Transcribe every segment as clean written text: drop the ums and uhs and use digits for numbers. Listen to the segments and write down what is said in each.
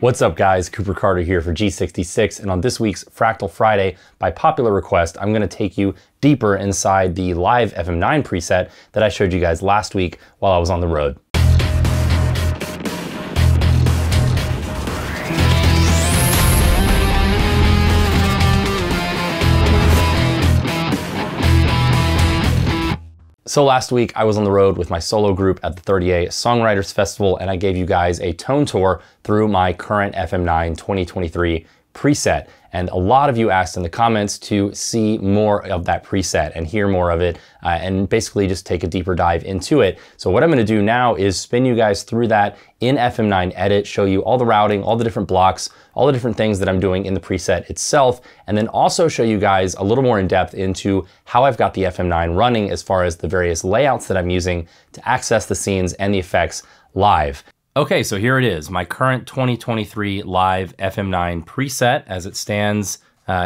What's up guys, Cooper Carter here for G66, and on this week's Fractal Friday, by popular request, I'm gonna take you deeper inside the live FM9 preset that I showed you guys last week while I was on the road. So last week I was on the road with my solo group at the 30A Songwriters Festival, and I gave you guys a tone tour through my current FM9 2023 preset. And a lot of you asked in the comments to see more of that preset and hear more of it and basically just take a deeper dive into it. So what I'm gonna do now is spin you guys through that in FM9 Edit, show you all the routing, all the different blocks, all the different things that I'm doing in the preset itself, and then also show you guys a little more in depth into how I've got the FM9 running as far as the various layouts that I'm using to access the scenes and the effects live. Okay, so here it is, my current 2023 live FM9 preset as it stands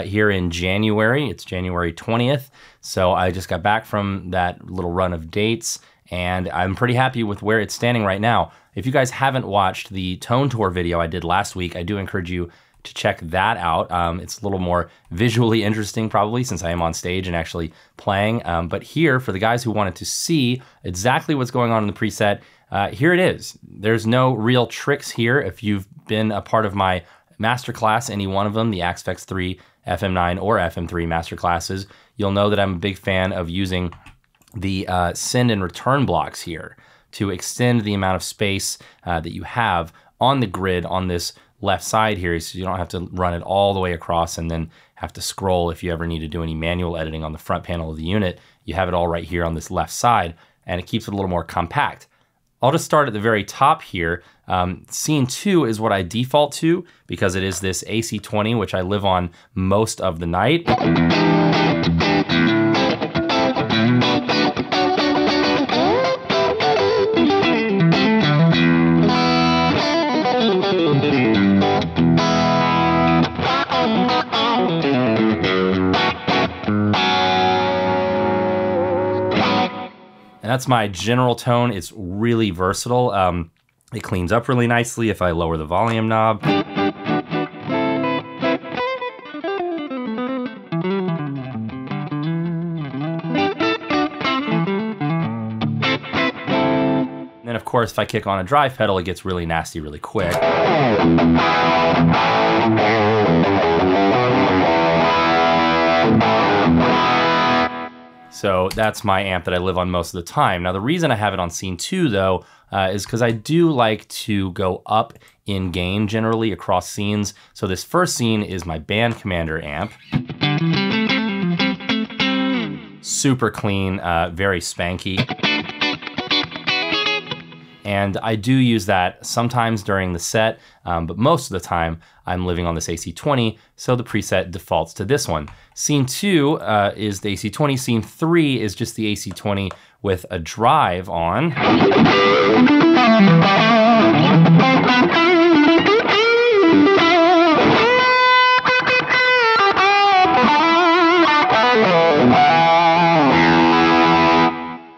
here in January. It's January 20th. So I just got back from that little run of dates and I'm pretty happy with where it's standing right now. If you guys haven't watched the tone tour video I did last week, I do encourage you to check that out. It's a little more visually interesting probably since I am on stage and actually playing. But here, for the guys who wanted to see exactly what's going on in the preset, here it is. There's no real tricks here. If you've been a part of my masterclass, any one of them, the Aspects 3, FM9 or FM3 masterclasses, you'll know that I'm a big fan of using the send and return blocks here to extend the amount of space that you have on the grid on this left side here, so you don't have to run it all the way across and then have to scroll if you ever need to do any manual editing on the front panel of the unit. You have it all right here on this left side, and it keeps it a little more compact. I'll just start at the very top here. Scene 2 is what I default to because it is this AC20, which I live on most of the night. And that's my general tone. It's really versatile. It cleans up really nicely if I lower the volume knob. And then of course, if I kick on a drive pedal, it gets really nasty really quick. So that's my amp that I live on most of the time. Now the reason I have it on scene 2 though, is because I do like to go up in gain generally across scenes. So this first scene is my band commander amp. Super clean, very spanky. And I do use that sometimes during the set, but most of the time I'm living on this AC20, so the preset defaults to this one. Scene 2 is the AC20, scene 3 is just the AC20 with a drive on.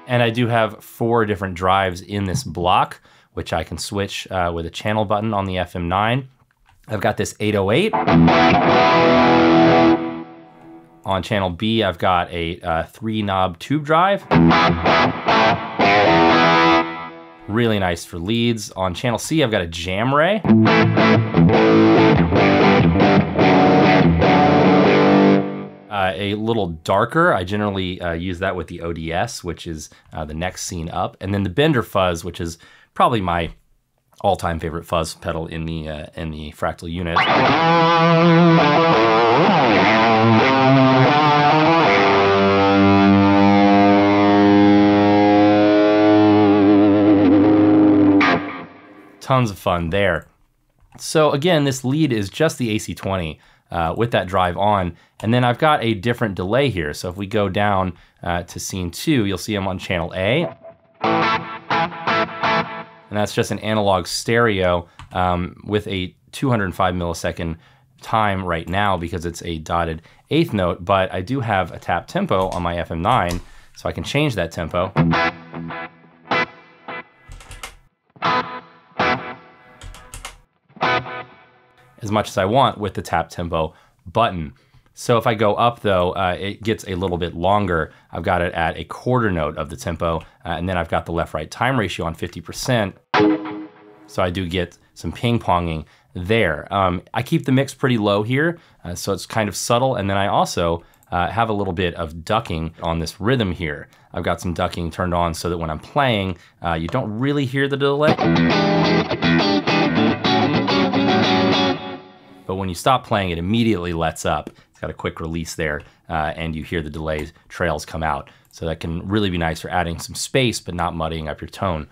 And I do have 4 different drives in this block, which I can switch with a channel button on the FM9. I've got this 808. On channel B, I've got a 3-knob tube drive. Really nice for leads. On channel C, I've got a jam ray. A little darker. I generally use that with the ODS, which is the next scene up. And then the Bender fuzz, which is probably my all-time favorite fuzz pedal in the Fractal unit. Tons of fun there. So again, this lead is just the AC20 with that drive on, and then I've got a different delay here. So if we go down to scene 2, you'll see I'm on channel A. And that's just an analog stereo with a 205 millisecond time right now because it's a dotted 8th note, but I do have a tap tempo on my FM9, so I can change that tempo. As much as I want with the tap tempo button. So if I go up though, it gets a little bit longer. I've got it at a 1/4 note of the tempo, and then I've got the left-right time ratio on 50%. So I do get some ping-ponging there. I keep the mix pretty low here, so it's kind of subtle, and then I also have a little bit of ducking on this rhythm here. I've got some ducking turned on so that when I'm playing, you don't really hear the delay. But when you stop playing, it immediately lets up. It's got a quick release there, and you hear the delay trails come out. So that can really be nice for adding some space, but not muddying up your tone.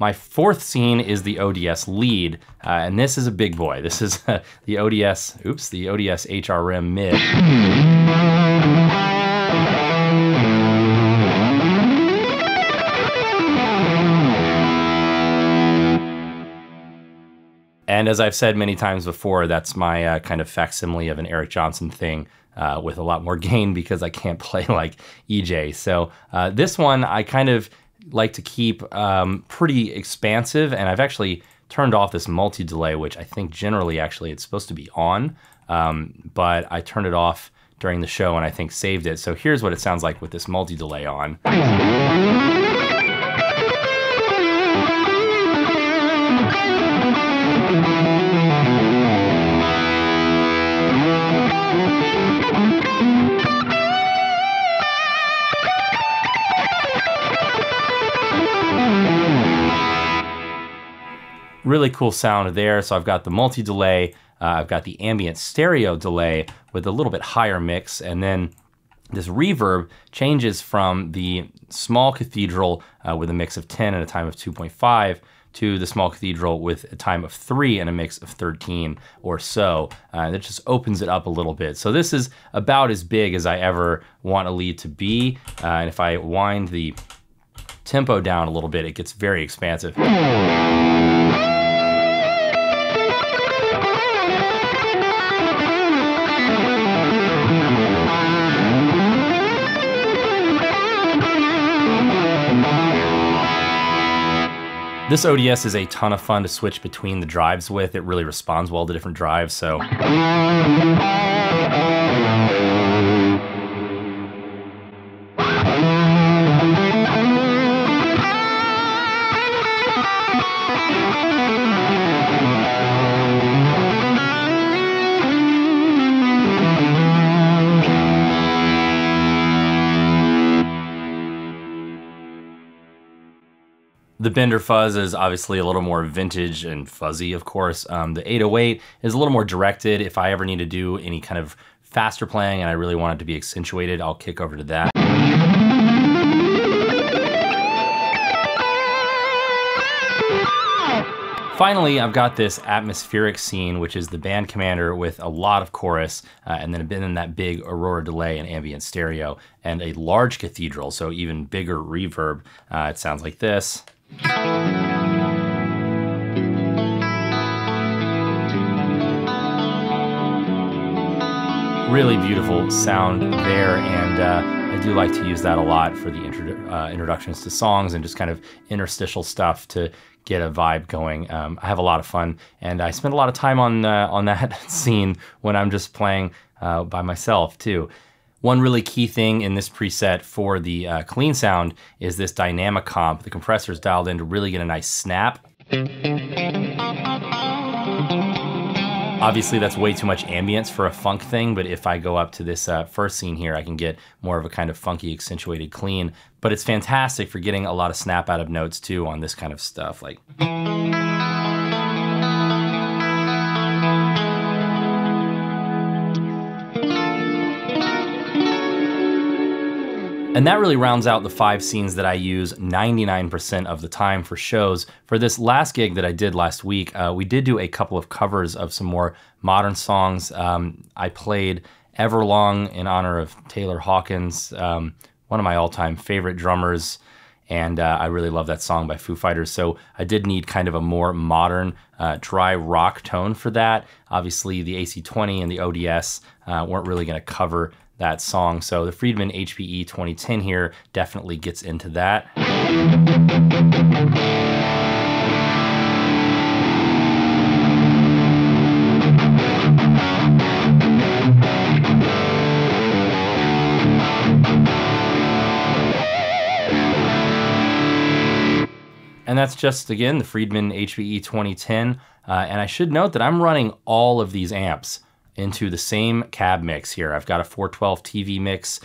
My 4th scene is the ODS lead, and this is a big boy. This is the ODS HRM mid. And as I've said many times before, that's my kind of facsimile of an Eric Johnson thing with a lot more gain because I can't play like EJ. So this one I kind of like to keep pretty expansive, and I've actually turned off this multi-delay, which I think generally actually it's supposed to be on, but I turned it off during the show and I think saved it. So here's what it sounds like with this multi-delay on. Really cool sound there. So I've got the multi-delay, I've got the ambient stereo delay with a little bit higher mix, and then this reverb changes from the small cathedral with a mix of 10 and a time of 2.5 to the small cathedral with a time of 3 and a mix of 13 or so. That just opens it up a little bit. So this is about as big as I ever want a lead to be. And if I wind the tempo down a little bit, it gets very expansive. This ODS is a ton of fun to switch between the drives with. It really responds well to different drives, so. The Bender fuzz is obviously a little more vintage and fuzzy, of course. The 808 is a little more directed. If I ever need to do any kind of faster playing and I really want it to be accentuated, I'll kick over to that. Finally, I've got this atmospheric scene, which is the band commander with a lot of chorus, and then that big Aurora delay and ambient stereo, and a large cathedral, so even bigger reverb. It sounds like this. Really beautiful sound there, and I do like to use that a lot for the introductions to songs and just kind of interstitial stuff to get a vibe going. I have a lot of fun, and I spend a lot of time on that scene when I'm just playing by myself too. One really key thing in this preset for the clean sound is this dynamic comp. The compressor is dialed in to really get a nice snap. Obviously, that's way too much ambience for a funk thing, but if I go up to this first scene here, I can get more of a kind of funky, accentuated clean. But it's fantastic for getting a lot of snap out of notes too on this kind of stuff. Like. And that really rounds out the 5 scenes that I use 99% of the time for shows. For this last gig that I did last week, we did do a couple of covers of some more modern songs. I played Everlong in honor of Taylor Hawkins, one of my all-time favorite drummers, and I really love that song by Foo Fighters. So I did need kind of a more modern, dry rock tone for that. Obviously, the AC-20 and the ODS weren't really going to cover that song. So the Friedman HPE 2010 here definitely gets into that. And that's just, again, the Friedman HPE 2010. And I should note that I'm running all of these amps into the same cab mix here. I've got a 412 TV mix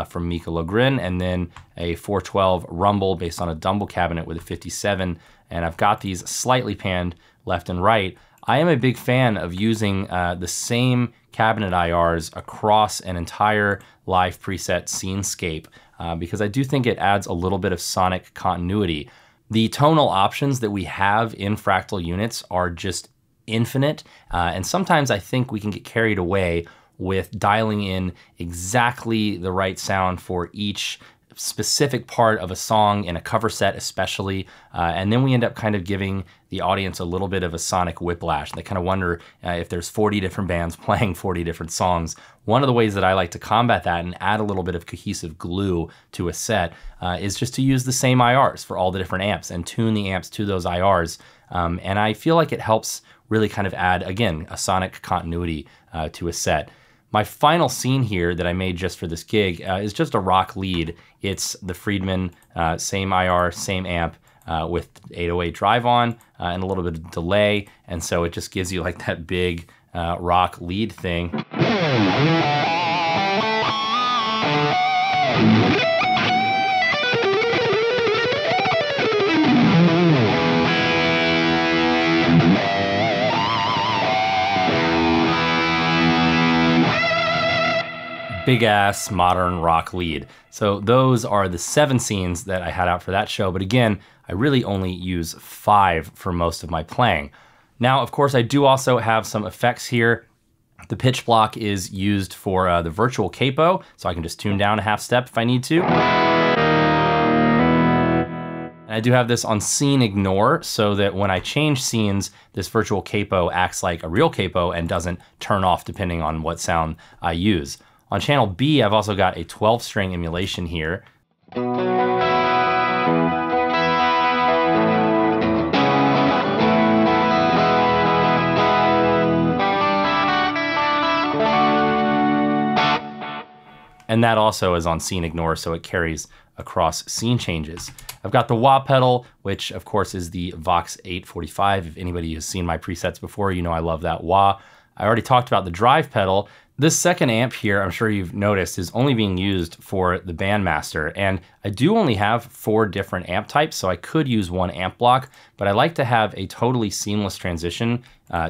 from Mika Logren, and then a 412 Rumble based on a Dumble cabinet with a 57, and I've got these slightly panned left and right. I am a big fan of using the same cabinet IRs across an entire live preset scenescape because I do think it adds a little bit of sonic continuity. The tonal options that we have in Fractal units are just infinite, and sometimes I think we can get carried away with dialing in exactly the right sound for each specific part of a song in a cover set especially, and then we end up kind of giving the audience a little bit of a sonic whiplash. They kind of wonder if there's 40 different bands playing 40 different songs. One of the ways that I like to combat that and add a little bit of cohesive glue to a set is just to use the same IRs for all the different amps and tune the amps to those IRs, and I feel like it helps really kind of add, again, a sonic continuity to a set. My final scene here that I made just for this gig is just a rock lead. It's the Friedman, same IR, same amp, with 808 drive on and a little bit of delay, and so it just gives you like that big rock lead thing. Big ass modern rock lead. So those are the 7 scenes that I had out for that show, but again, I really only use 5 for most of my playing. Now, of course, I do also have some effects here. The pitch block is used for the virtual capo, so I can just tune down a half step if I need to. And I do have this on scene ignore, so that when I change scenes, this virtual capo acts like a real capo and doesn't turn off depending on what sound I use. On channel B, I've also got a 12-string emulation here. And that also is on scene ignore, so it carries across scene changes. I've got the wah pedal, which of course is the Vox 845. If anybody has seen my presets before, you know I love that wah. I already talked about the drive pedal. This second amp here, I'm sure you've noticed, is only being used for the Bandmaster, and I do only have 4 different amp types, so I could use one amp block, but I like to have a totally seamless transition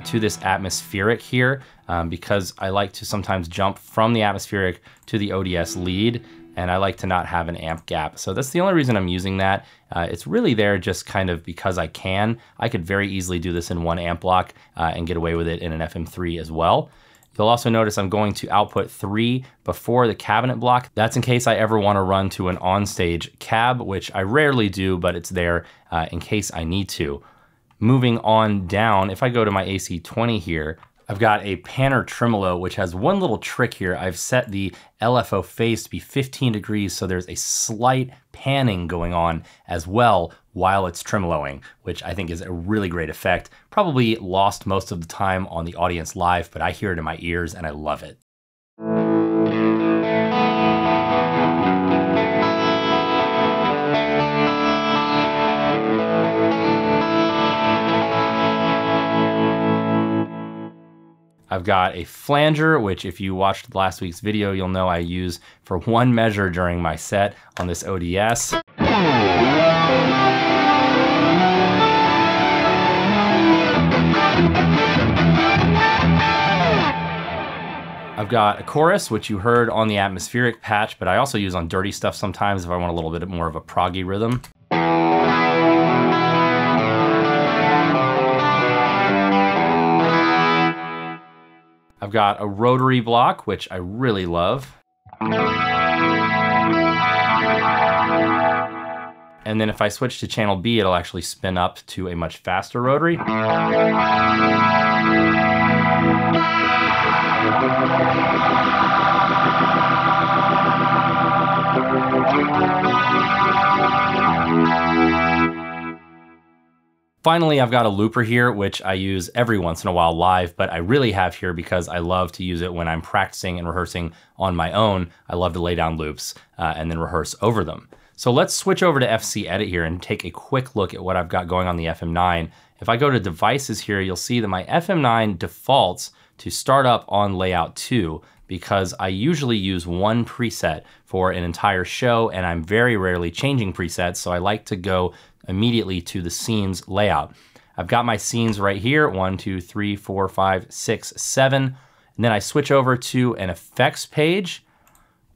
to this atmospheric here, because I like to sometimes jump from the atmospheric to the ODS lead, and I like to not have an amp gap. So that's the only reason I'm using that. It's really there just kind of because I can. I could very easily do this in one amp block and get away with it in an FM3 as well. You'll also notice I'm going to output 3 before the cabinet block. That's in case I ever want to run to an onstage cab, which I rarely do, but it's there in case I need to. Moving on down, if I go to my AC20 here, I've got a panner tremolo, which has one little trick here. I've set the LFO phase to be 15 degrees, so there's a slight panning going on as well while it's tremoloing, which I think is a really great effect. Probably lost most of the time on the audience live, but I hear it in my ears and I love it. I've got a flanger, which if you watched last week's video, you'll know I use for one measure during my set on this ODS. I've got a chorus, which you heard on the atmospheric patch, but I also use on dirty stuff sometimes if I want a little bit more of a proggy rhythm. I've got a rotary block, which I really love. And then if I switch to channel B, it'll actually spin up to a much faster rotary. Finally, I've got a looper here, which I use every once in a while live, but I really have here because I love to use it when I'm practicing and rehearsing on my own. I love to lay down loops and then rehearse over them. So let's switch over to FC Edit here and take a quick look at what I've got going on the FM9. If I go to devices here, you'll see that my FM9 defaults to start up on layout 2 because I usually use one preset for an entire show and I'm very rarely changing presets, so I like to go immediately to the scenes layout. I've got my scenes right here, 1, 2, 3, 4, 5, 6, 7. And then I switch over to an effects page,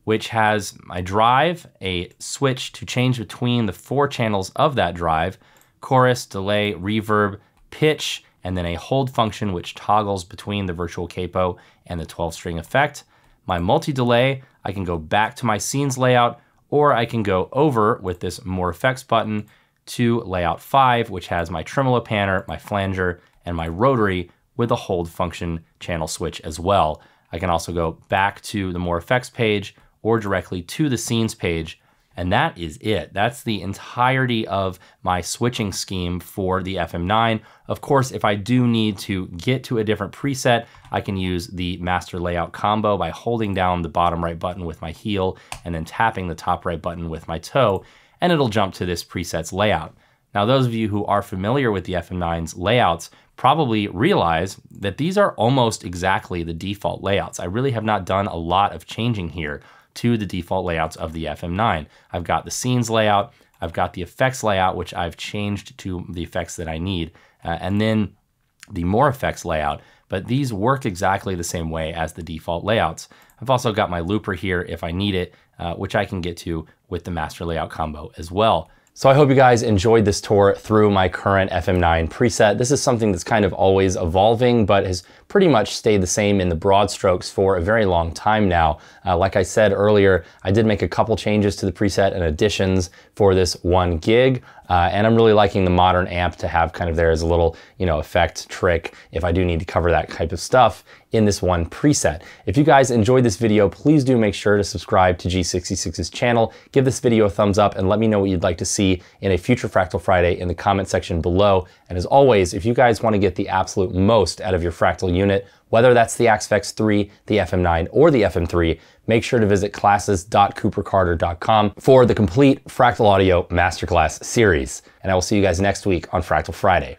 which has my drive, a switch to change between the 4 channels of that drive, chorus, delay, reverb, pitch, and then a hold function which toggles between the virtual capo and the 12-string effect. My multi-delay, I can go back to my scenes layout, or I can go over with this more effects button to layout 5, which has my tremolo panner, my flanger, and my rotary with a hold function channel switch as well. I can also go back to the more effects page or directly to the scenes page, and that is it. That's the entirety of my switching scheme for the FM9. Of course, if I do need to get to a different preset, I can use the master layout combo by holding down the bottom right button with my heel and then tapping the top right button with my toe, and it'll jump to this preset's layout. Now, those of you who are familiar with the FM9's layouts probably realize that these are almost exactly the default layouts. I really have not done a lot of changing here to the default layouts of the FM9. I've got the scenes layout, I've got the effects layout, which I've changed to the effects that I need, and then the more effects layout, but these work exactly the same way as the default layouts. I've also got my looper here if I need it, which I can get to with the master layout combo as well. So I hope you guys enjoyed this tour through my current FM9 preset. This is something that's kind of always evolving, but has pretty much stayed the same in the broad strokes for a very long time now. Like I said earlier, I did make a couple changes to the preset and additions for this one gig, and I'm really liking the modern amp to have kind of there as a little, effect trick if I do need to cover that type of stuff in this one preset. If you guys enjoyed this video, please do make sure to subscribe to G66's channel, give this video a thumbs up, and let me know what you'd like to see in a future Fractal Friday in the comment section below. And as always, if you guys want to get the absolute most out of your Fractal unit, whether that's the Axe 3, the FM9, or the FM3, make sure to visit classes.coopercarter.com for the complete Fractal Audio Masterclass series. And I will see you guys next week on Fractal Friday.